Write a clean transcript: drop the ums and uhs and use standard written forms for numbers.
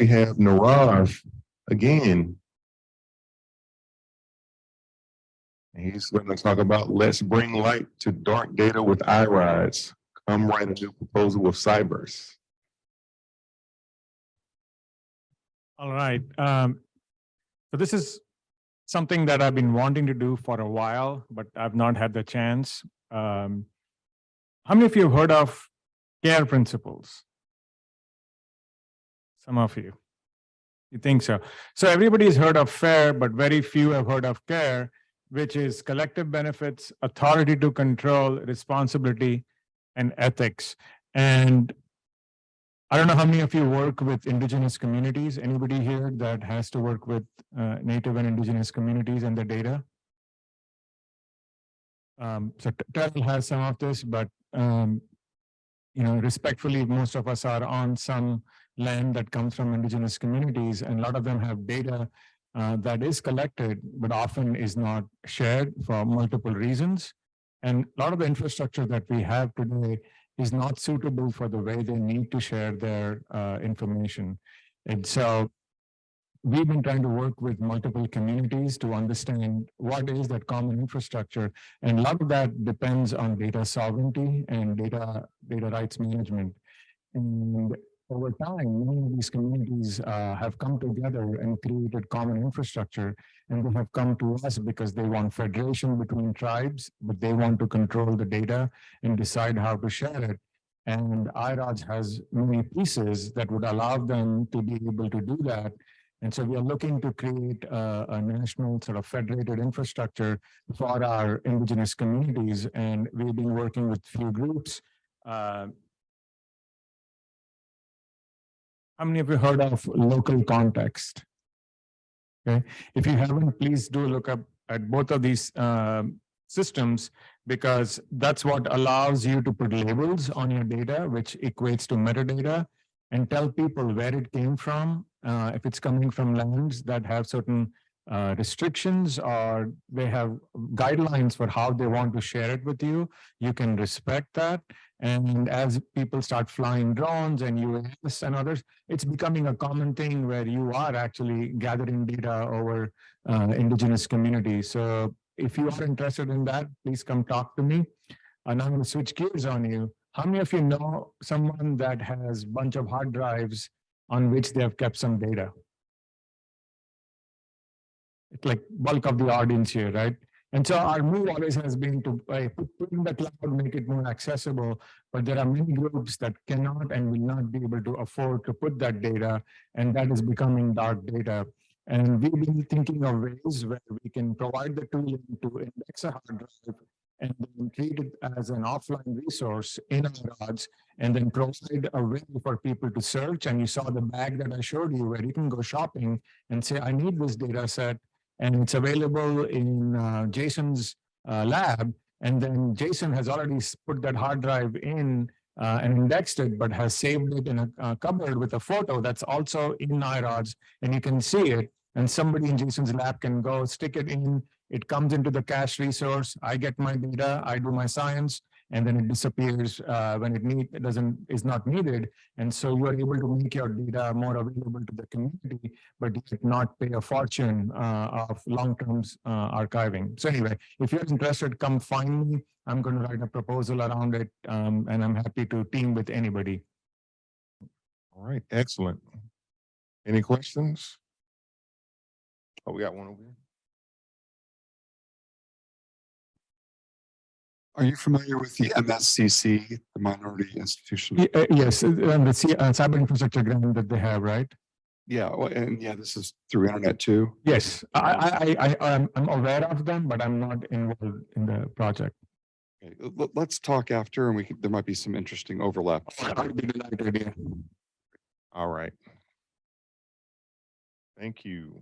we have Narav again. He's going to talk about let's bring light to dark data with iRODS. Come write a new proposal with CyVerse. All right. So this is something that I've been wanting to do for a while, but I've not had the chance. How many of you have heard of CARE principles? Some of you. You think so? So everybody's heard of FAIR, but very few have heard of CARE, which is collective benefits, authority to control, responsibility, and ethics. And I don't know how many of you work with indigenous communities. Anybody here that has to work with Native and indigenous communities and the data? So Terrell has some of this, but respectfully, most of us are on some land that comes from indigenous communities, and a lot of them have data that is collected, but often is not shared for multiple reasons. And a lot of the infrastructure that we have today is not suitable for the way they need to share their information. And so we've been trying to work with multiple communities to understand what is that common infrastructure. And a lot of that depends on data sovereignty and data rights management. And over time, many of these communities have come together and created common infrastructure, and they have come to us because they want federation between tribes, but they want to control the data and decide how to share it. And iRODS has many pieces that would allow them to be able to do that. And so we are looking to create a national sort of federated infrastructure for our indigenous communities. And we've been working with a few groups. How many of you heard of local context? Okay, if you haven't, please do look up at both of these systems, because that's what allows you to put labels on your data, which equates to metadata, and tell people where it came from. If it's coming from lands that have certain restrictions, or they have guidelines for how they want to share it with you, you can respect that. And as people start flying drones and UAS and others, it's becoming a common thing where you are actually gathering data over indigenous communities. So if you are interested in that, please come talk to me. And I'm going to switch gears on you. How many of you know someone that has a bunch of hard drives on which they have kept some data? It's like bulk of the audience here, right? And so our move always has been to put in the cloud, make it more accessible, but there are many groups that cannot and will not be able to afford to put that data, and that is becoming dark data. And we've been thinking of ways where we can provide the tooling to index a hard drive and then treat it as an offline resource in iRODS, and then provide a way for people to search. And you saw the bag that I showed you where you can go shopping and say, I need this data set. And it's available in Jason's lab. And then Jason has already put that hard drive in and indexed it, but has saved it in a cupboard with a photo that's also in iRODS, and you can see it. And somebody in Jason's lab can go stick it in. It comes into the cache resource. I get my data, I do my science, and then it disappears when it is not needed. And so you are able to make your data more available to the community, but you should not pay a fortune of long-term archiving. So anyway, if you're interested, come find me. I'm going to write a proposal around it, and I'm happy to team with anybody. All right, excellent. Any questions? Oh, we got one over here. Are you familiar with the MSCC, the Minority Institution? Yes, the cyber infrastructure grant that they have, right? Yeah, well, and yeah, this is through internet too. Yes, I'm aware of them, but I'm not involved in the project. Okay, let's talk after, and there might be some interesting overlap. I'd be delighted. All right. Thank you.